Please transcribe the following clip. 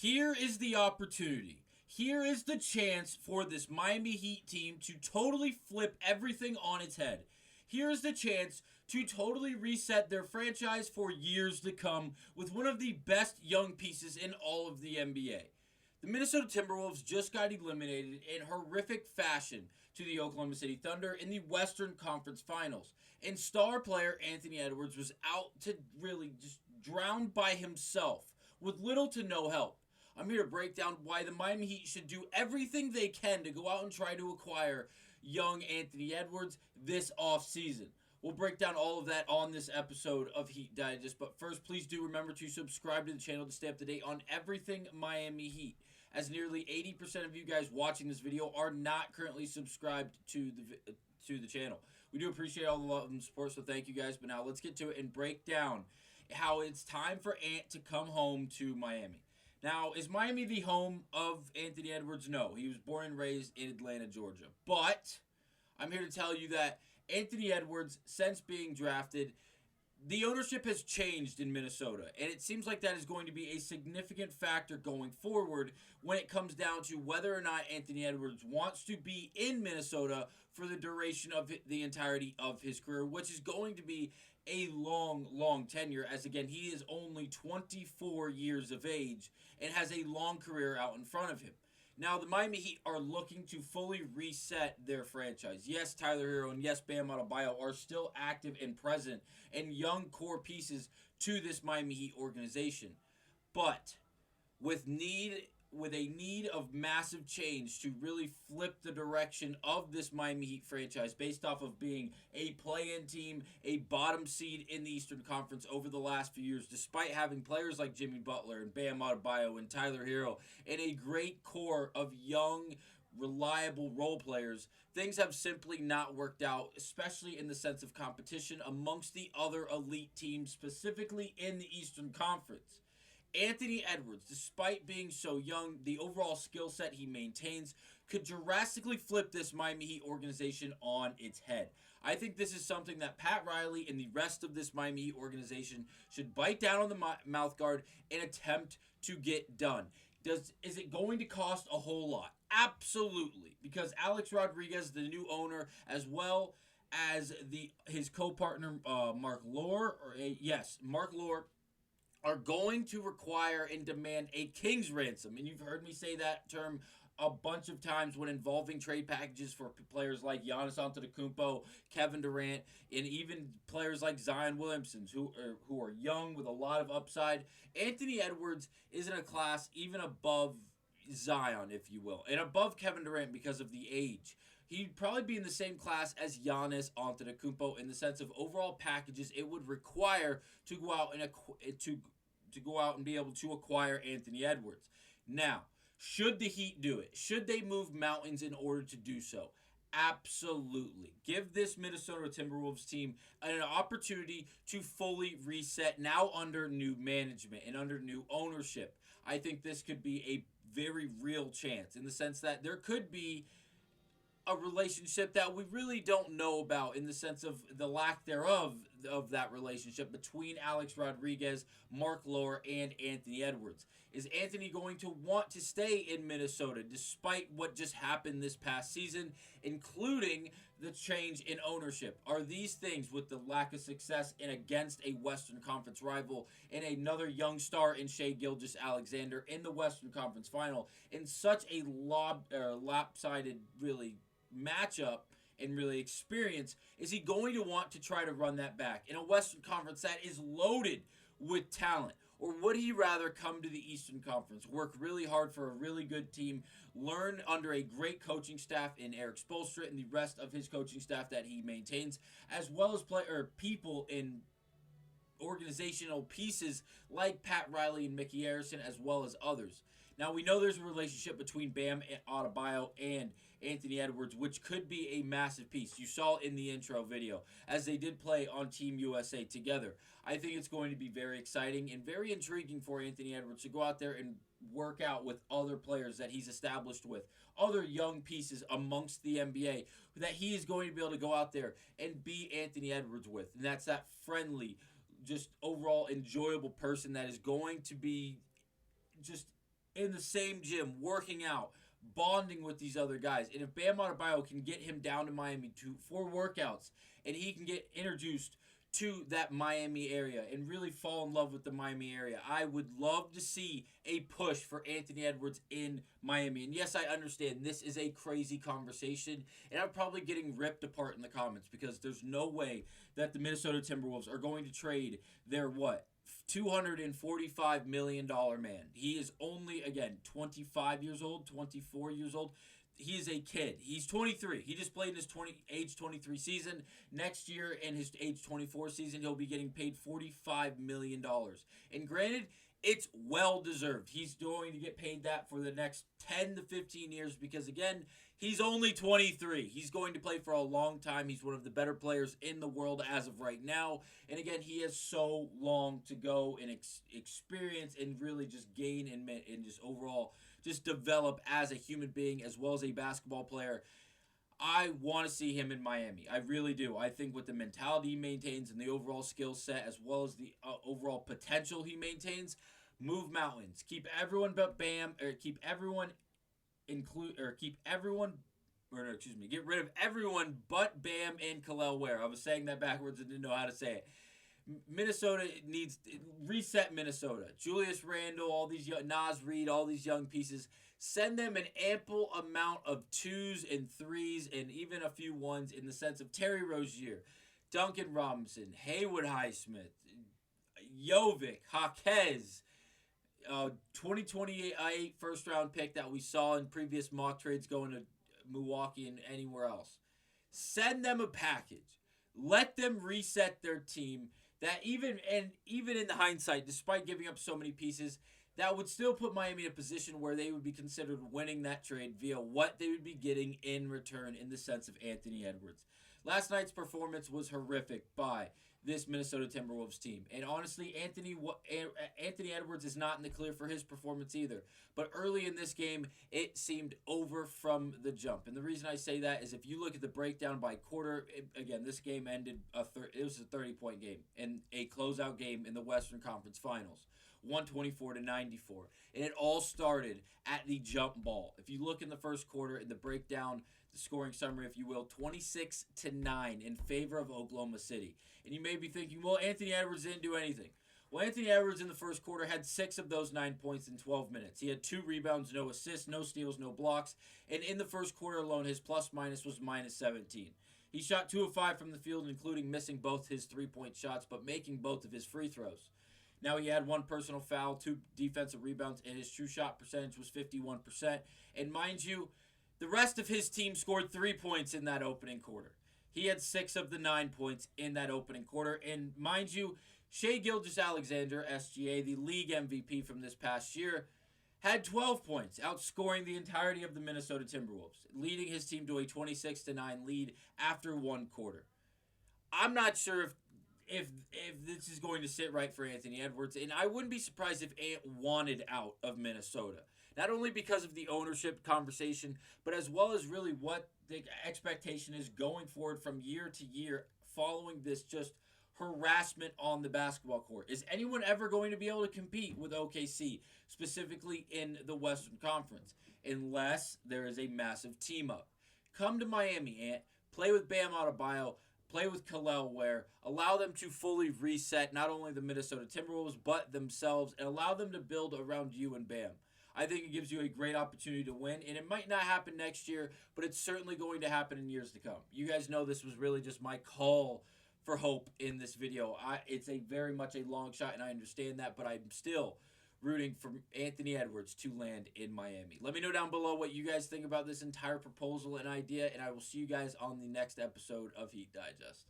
Here is the opportunity. Here is the chance for this Miami Heat team to totally flip everything on its head. Here is the chance to totally reset their franchise for years to come with one of the best young pieces in all of the NBA. The Minnesota Timberwolves just got eliminated in horrific fashion to the Oklahoma City Thunder in the Western Conference Finals. And star player Anthony Edwards was out to really just drown by himself with little to no help. I'm here to break down why the Miami Heat should do everything they can to go out and try to acquire young Anthony Edwards this offseason. We'll break down all of that on this episode of Heat Digest. But first, please do remember to subscribe to the channel to stay up to date on everything Miami Heat, as nearly 80% of you guys watching this video are not currently subscribed to the channel. We do appreciate all the love and support, so thank you guys. But now let's get to it and break down how it's time for Ant to come home to Miami. Now, is Miami the home of Anthony Edwards? No. He was born and raised in Atlanta, Georgia. But I'm here to tell you that Anthony Edwards, since being drafted, the ownership has changed in Minnesota, and it seems like that is going to be a significant factor going forward when it comes down to whether or not Anthony Edwards wants to be in Minnesota for the duration of the entirety of his career, which is going to be a long, long tenure, as again, he is only 24 years of age and has a long career out in front of him. Now, the Miami Heat are looking to fully reset their franchise. Yes, Tyler Hero and yes, Bam Adebayo are still active and present and young core pieces to this Miami Heat organization. But with a need of massive change to really flip the direction of this Miami Heat franchise based off of being a play-in team, a bottom seed in the Eastern Conference over the last few years, despite having players like Jimmy Butler and Bam Adebayo and Tyler Hero and a great core of young, reliable role players, things have simply not worked out, especially in the sense of competition amongst the other elite teams, specifically in the Eastern Conference. Anthony Edwards, despite being so young, the overall skill set he maintains could drastically flip this Miami Heat organization on its head. I think this is something that Pat Riley and the rest of this Miami Heat organization should bite down on the mouth guard and attempt to get done. Is it going to cost a whole lot? Absolutely, because Alex Rodriguez, the new owner, as well as his co-partner Mark Lore, are going to require and demand a king's ransom. And you've heard me say that term a bunch of times when involving trade packages for players like Giannis Antetokounmpo, Kevin Durant, and even players like Zion Williamson, who are young with a lot of upside. Anthony Edwards is in a class even above Zion, if you will, and above Kevin Durant because of the age. He'd probably be in the same class as Giannis Antetokounmpo in the sense of overall packages it would require to go out and be able to acquire Anthony Edwards. Now, should the Heat do it? Should they move mountains in order to do so? Absolutely. Give this Minnesota Timberwolves team an opportunity to fully reset now under new management and under new ownership. I think this could be a very real chance in the sense that there could be a relationship that we really don't know about in the sense of the lack thereof of that relationship between Alex Rodriguez, Mark Lore, and Anthony Edwards. Is Anthony going to want to stay in Minnesota despite what just happened this past season, including the change in ownership? Are these things, with the lack of success and against a Western Conference rival and another young star in Shai Gilgeous-Alexander in the Western Conference Final, in such a lopsided, really, matchup and really experience, is he going to want to try to run that back in a Western Conference that is loaded with talent? Or would he rather come to the Eastern Conference, work really hard for a really good team, learn under a great coaching staff in Eric Spoelstra and the rest of his coaching staff that he maintains, as well as people in organizational pieces like Pat Riley and Mickey Arison, as well as others? Now, we know there's a relationship between Bam Adebayo and Anthony Edwards, which could be a massive piece. You saw it in the intro video, as they did play on Team USA together. I think it's going to be very exciting and very intriguing for Anthony Edwards to go out there and work out with other players that he's established with, other young pieces amongst the NBA that he is going to be able to go out there and be Anthony Edwards with. And that's that friendly, just overall enjoyable person that is going to be just in the same gym, working out, bonding with these other guys. And if Bam Adebayo can get him down to Miami for workouts, and he can get introduced to that Miami area and really fall in love with the Miami area, I would love to see a push for Anthony Edwards in Miami. And yes, I understand this is a crazy conversation, and I'm probably getting ripped apart in the comments because there's no way that the Minnesota Timberwolves are going to trade their $245 million man. He is only, again, 25 years old, 24 years old. He is a kid. He's 23. He just played in his age 23 season. Next year, in his age 24 season, he'll be getting paid $45 million. And granted, it's well deserved. He's going to get paid that for the next 10 to 15 years because, again, he's only 23. He's going to play for a long time. He's one of the better players in the world as of right now. And, again, he has so long to go and experience and really just gain and just overall just develop as a human being as well as a basketball player. I want to see him in Miami. I really do. I think with the mentality he maintains and the overall skill set as well as the overall potential he maintains, move mountains. Keep everyone but Bam, or get rid of everyone but Bam and Kel'el Ware. I was saying that backwards and didn't know how to say it. Minnesota needs reset Minnesota. Julius Randle, all these Naz Reid, all these young pieces. Send them an ample amount of 2s and 3s and even a few 1s in the sense of Terry Rozier, Duncan Robinson, Haywood Highsmith, Jovic, Jaquez, 2028 first round pick that we saw in previous mock trades going to Milwaukee and anywhere else. Send them a package. Let them reset their team. That even in the hindsight, despite giving up so many pieces, that would still put Miami in a position where they would be considered winning that trade via what they would be getting in return in the sense of Anthony Edwards. Last night's performance was horrific by this Minnesota Timberwolves team. And honestly, Anthony Edwards is not in the clear for his performance either. But early in this game, it seemed over from the jump. And the reason I say that is if you look at the breakdown by quarter, again, this game ended, it was a 30-point game in a closeout game in the Western Conference Finals. 124-94. And it all started at the jump ball. If you look in the first quarter, in the breakdown, the scoring summary, if you will, 26-9 in favor of Oklahoma City. And you may be thinking, well, Anthony Edwards didn't do anything. Well, Anthony Edwards in the first quarter had 6 of those 9 points in 12 minutes. He had 2 rebounds, no assists, no steals, no blocks. And in the first quarter alone, his plus-minus was -17. He shot 2 of 5 from the field, including missing both his 3-point shots, but making both of his free throws. Now he had 1 personal foul, 2 defensive rebounds, and his true shot percentage was 51%. And mind you, the rest of his team scored 3 points in that opening quarter. He had 6 of the 9 points in that opening quarter. And mind you, Shai Gilgeous-Alexander, SGA, the league MVP from this past year, had 12 points, outscoring the entirety of the Minnesota Timberwolves, leading his team to a 26-9 lead after 1 quarter. I'm not sure if this is going to sit right for Anthony Edwards, and I wouldn't be surprised if Ant wanted out of Minnesota. Not only because of the ownership conversation, but as well as really what the expectation is going forward from year to year following this just harassment on the basketball court. Is anyone ever going to be able to compete with OKC, specifically in the Western Conference, unless there is a massive team up? Come to Miami, Ant. Play with Bam Adebayo. Play with Kel'el Ware. Allow them to fully reset not only the Minnesota Timberwolves, but themselves, and allow them to build around you and Bam. I think it gives you a great opportunity to win, and it might not happen next year, but it's certainly going to happen in years to come. You guys know this was really just my call for hope in this video. It's a very much a long shot, and I understand that, but I'm still rooting for Anthony Edwards to land in Miami. Let me know down below what you guys think about this entire proposal and idea, and I will see you guys on the next episode of Heat Digest.